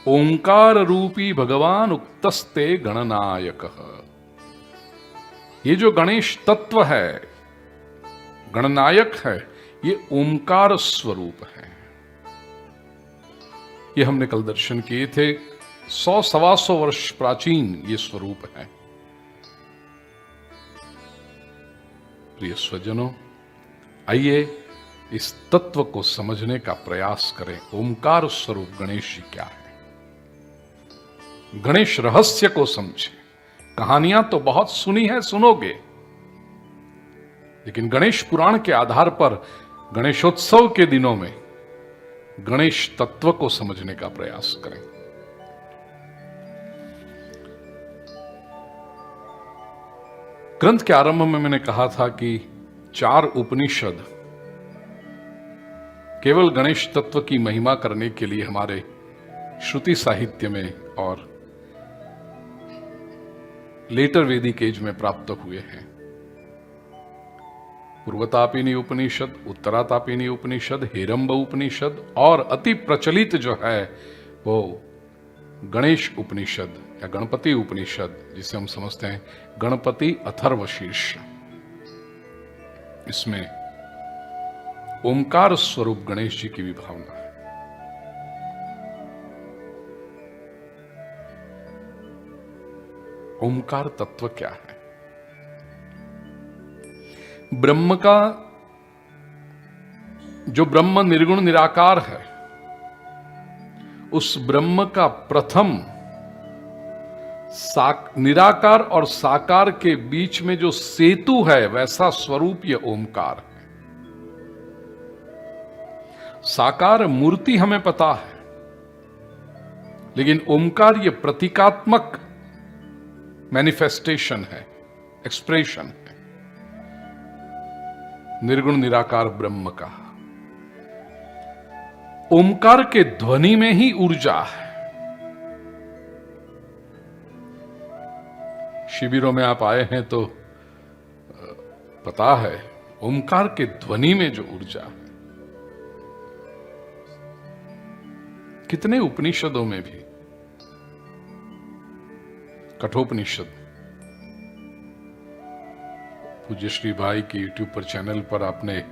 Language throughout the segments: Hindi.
ओंकार रूपी भगवान उक्तस्ते गणनायक। ये जो गणेश तत्व है, गणनायक है, ये ओंकार स्वरूप है। ये हमने कल दर्शन किए थे। 100-125 वर्ष प्राचीन ये स्वरूप है। प्रिय स्वजनों, आइए इस तत्व को समझने का प्रयास करें। ओंकार स्वरूप गणेश जी क्या है, गणेश रहस्य को समझें। कहानियां तो बहुत सुनी है, सुनोगे, लेकिन गणेश पुराण के आधार पर गणेशोत्सव के दिनों में गणेश तत्व को समझने का प्रयास करें। ग्रंथ के आरंभ में मैंने कहा था कि 4 उपनिषद केवल गणेश तत्व की महिमा करने के लिए हमारे श्रुति साहित्य में और लेटर वैदिक एज में प्राप्त हुए हैं। पूर्वतापिनी उपनिषद, उत्तरातापिनी उपनिषद, हेरंब उपनिषद और अति प्रचलित जो है वो गणेश उपनिषद या गणपति उपनिषद, जिसे हम समझते हैं गणपति अथर्वशीर्ष। इसमें ओंकार स्वरूप गणेश जी की विभावना है। ओंकार तत्व क्या है? ब्रह्म का, जो ब्रह्म निर्गुण निराकार है, उस ब्रह्म का प्रथम निराकार और साकार के बीच में जो सेतु है, वैसा स्वरूप यह ओंकार है। साकार मूर्ति हमें पता है, लेकिन ओंकार यह प्रतीकात्मक मैनिफेस्टेशन है, एक्सप्रेशन है निर्गुण निराकार ब्रह्म का। ओंकार के ध्वनि में ही ऊर्जा है। शिविरों में आप आए हैं तो पता है, ओंकार के ध्वनि में जो ऊर्जा है। कितने उपनिषदों में भी, कठोपनिषद, पूज्य श्री भाई की यूट्यूब पर चैनल पर आपने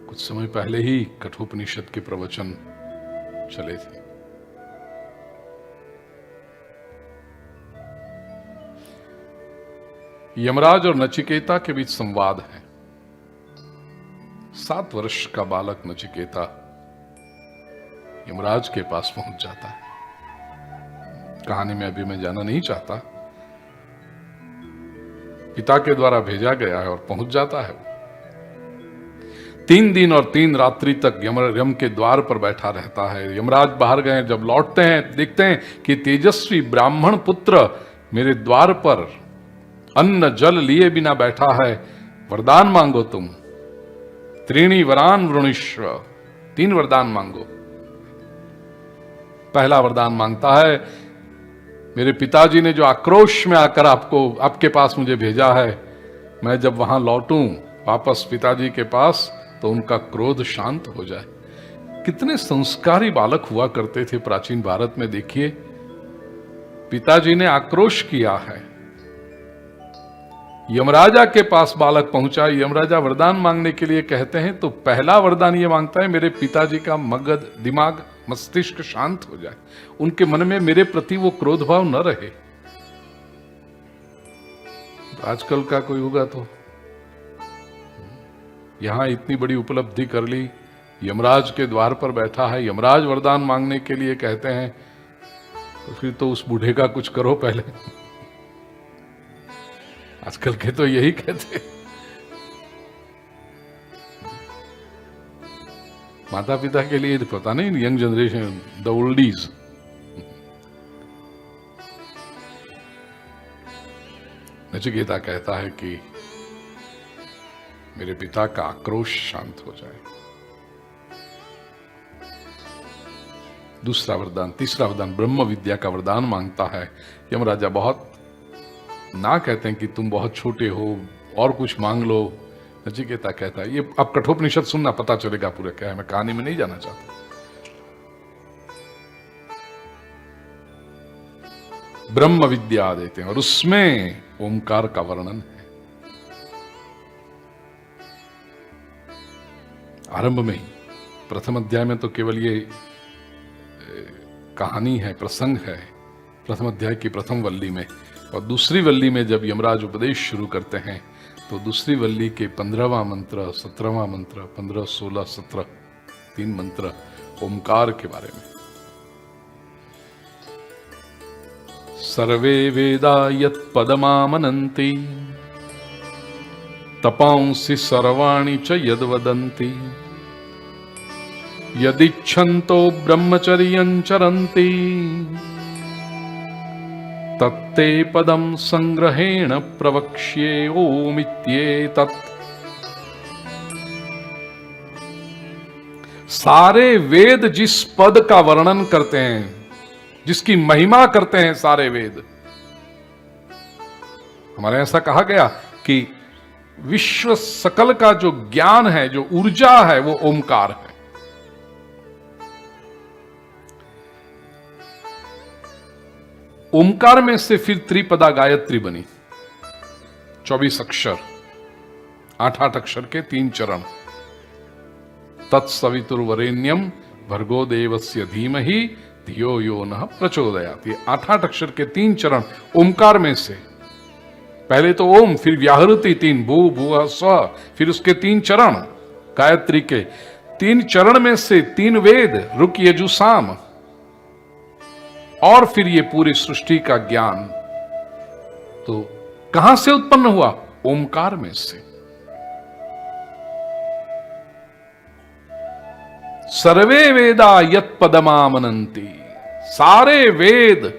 कुछ समय पहले ही कठोपनिषद के प्रवचन चले थे। यमराज और नचिकेता के बीच संवाद है। 7 वर्ष का बालक नचिकेता यमराज के पास पहुंच जाता है। कहानी में अभी मैं जाना नहीं चाहता। पिता के द्वारा भेजा गया है और पहुंच जाता है। 3 दिन और 3 रात्रि तक यम के द्वार पर बैठा रहता है। यमराज बाहर गए, जब लौटते हैं देखते हैं कि तेजस्वी ब्राह्मण पुत्र मेरे द्वार पर अन्न जल लिए बिना बैठा है। वरदान मांगो तुम। 3 वरान वृणीष्व, 3 वरदान मांगो। पहला वरदान मांगता है, मेरे पिताजी ने जो आक्रोश में आकर आपके पास मुझे भेजा है, मैं जब वहां लौटूं वापस पिताजी के पास, तो उनका क्रोध शांत हो जाए। कितने संस्कारी बालक हुआ करते थे प्राचीन भारत में। देखिए, पिताजी ने आक्रोश किया है, यमराजा के पास बालक पहुंचा। यमराजा वरदान मांगने के लिए कहते हैं तो पहला वरदान ये मांगता है, मेरे पिताजी का मगध, दिमाग, मस्तिष्क शांत हो जाए, उनके मन में मेरे प्रति वो क्रोध भाव न रहे। आजकल का कोई होगा तो यहां इतनी बड़ी उपलब्धि कर ली, यमराज के द्वार पर बैठा है, यमराज वरदान मांगने के लिए कहते हैं, तो फिर तो उस बूढ़े का कुछ करो पहले। आजकल के तो यही कहते। माता पिता के लिए पता नहीं, young generation, the oldies. Nachiketa कहता है कि मेरे पिता का आक्रोश शांत हो जाए। दूसरा वरदान, तीसरा वरदान ब्रह्म विद्या का वरदान मांगता है। यमराजा बहुत ना कहते हैं कि तुम बहुत छोटे हो, और कुछ मांग लो। नचिकेता कहता है, ये आप कठोपनिषद सुनना, पता चलेगा पूरा क्या है, मैं कहानी में नहीं जाना चाहता। ब्रह्म विद्या देते हैं, और उसमें ओंकार का वर्णन है। आरंभ में ही प्रथम अध्याय में तो केवल ये कहानी है, प्रसंग है, प्रथम अध्याय की प्रथम वल्ली में। और दूसरी वल्ली में जब यमराज उपदेश शुरू करते हैं तो दूसरी वल्ली के 15वां मंत्र, 17वां मंत्र, 15, 16, 17 3 मंत्र ओंकार के बारे में। सर्वे वेदा यत् पदमामनन्ति तपांसि सर्वाणि च यद्वदन्ति यदिच्छन्तो ब्रह्मचर्यं चरन्ति तत्ते पदं संग्रहेण प्रवक्ष्ये ओमित्येतत्। सारे वेद जिस पद का वर्णन करते हैं, जिसकी महिमा करते हैं, सारे वेद, हमारे ऐसा कहा गया कि विश्व सकल का जो ज्ञान है, जो ऊर्जा है, वो ओंकार है। ओंकार में से फिर त्रिपदा गायत्री बनी, 24 अक्षर, 8 अक्षर के 3 चरण। तत्सवितुर्वरेण्यम भर्गो देवस्य धीमहि धियो यो नः प्रचोदयात्। ये 8 अक्षर के 3 चरण ओंकार में से। पहले तो ओम, फिर व्याहृति 3, भू भुव स्व, फिर उसके 3 चरण गायत्री के। 3 चरण में से 3 वेद, ऋक यजु साम, और फिर ये पूरी सृष्टि का ज्ञान तो कहां से उत्पन्न हुआ? ओंकार में से। सर्वे वेदा यत् पदमामनन्ति, सारे वेद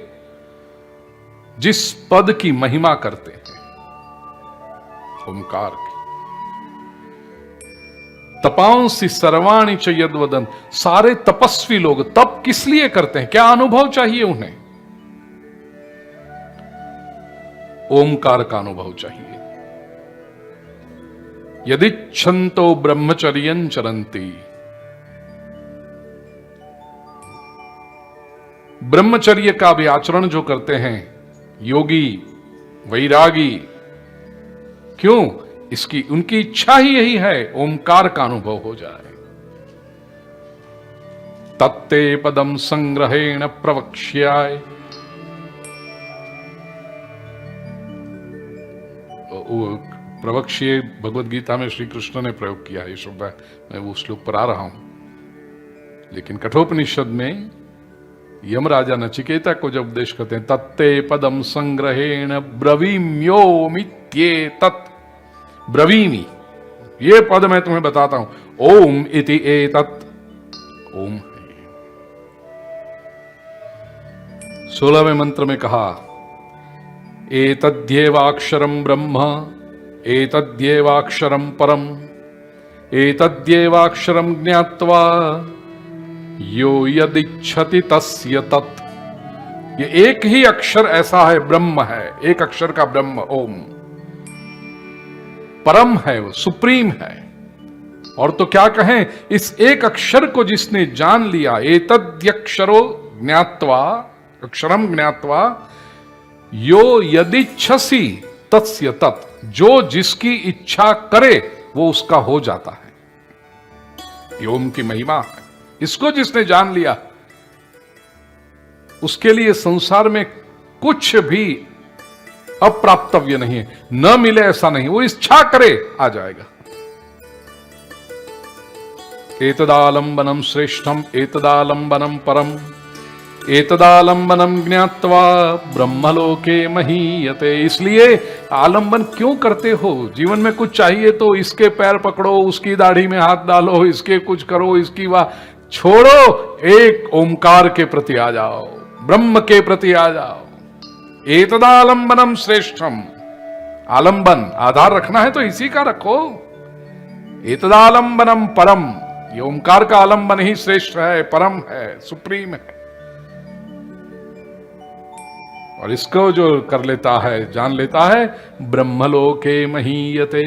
जिस पद की महिमा करते हैं, ओंकार की। तपांसि सर्वाणि च यद्वदन्, सारे तपस्वी लोग तप किस लिए करते हैं? क्या अनुभव चाहिए उन्हें? ओंकार का अनुभव चाहिए। यदिच्छन्तो ब्रह्मचर्यं चरन्ति, ब्रह्मचर्य का भी आचरण जो करते हैं योगी, वैरागी, क्यों? इसकी उनकी इच्छा ही यही है, ओंकार का अनुभव हो जाए। तत्ते पदम संग्रहेण प्रवक्ष्याय, प्रवक्ष्ये भगवत गीता में श्री कृष्ण ने प्रयोग किया है ये शब्द। मैं वो श्लोक पर आ रहा हूं, लेकिन कठोपनिषद में यमराजा नचिकेता को जब उपदेश करते हैं, तत्ते पदम संग्रहेण ब्रवीम्योमित्येतत्, ब्रवीमि, ये पद मैं तुम्हें बताता हूं, ओम इति एतत्, ओम है। 16वें मंत्र में कहा, एतद्येवाक्षरं ब्रह्म एतद्येवाक्षरं परम एतद्येवाक्षरं ज्ञात्वा यो यदिच्छति तस्य तत्। ये एक ही अक्षर ऐसा है, ब्रह्म है, एक अक्षर का ब्रह्म ओम, परम है, वो सुप्रीम है। और तो क्या कहें, इस एक अक्षर को जिसने जान लिया, एतद्यक्षरो ज्ञात्वा, अक्षरम ज्ञात्वा, यो यदिच्छसि तस्य तत्, जो जिसकी इच्छा करे वो उसका हो जाता है। ये ओम की महिमा है। इसको जिसने जान लिया, उसके लिए संसार में कुछ भी अप्राप्तव्य नहीं है, न मिले ऐसा नहीं, वो इच्छा करे आ जाएगा। एतदालंबनम श्रेष्ठम एतदालंबनम परम एतदालंबनम ज्ञात्वा ब्रह्मलोके महीयते। इसलिए आलंबन क्यों करते हो? जीवन में कुछ चाहिए तो इसके पैर पकड़ो, उसकी दाढ़ी में हाथ डालो, इसके कुछ करो, इसकी वाह छोड़ो, एक ओंकार के प्रति आ जाओ, ब्रह्म के प्रति आ जाओ। एतदालंबनम श्रेष्ठम, आलंबन आधार रखना है तो इसी का रखो। एतदालंबनम परम, ये ओंकार का आलंबन ही श्रेष्ठ है, परम है, सुप्रीम है। और इसको जो कर लेता है, जान लेता है, ब्रह्मलोके महीयते,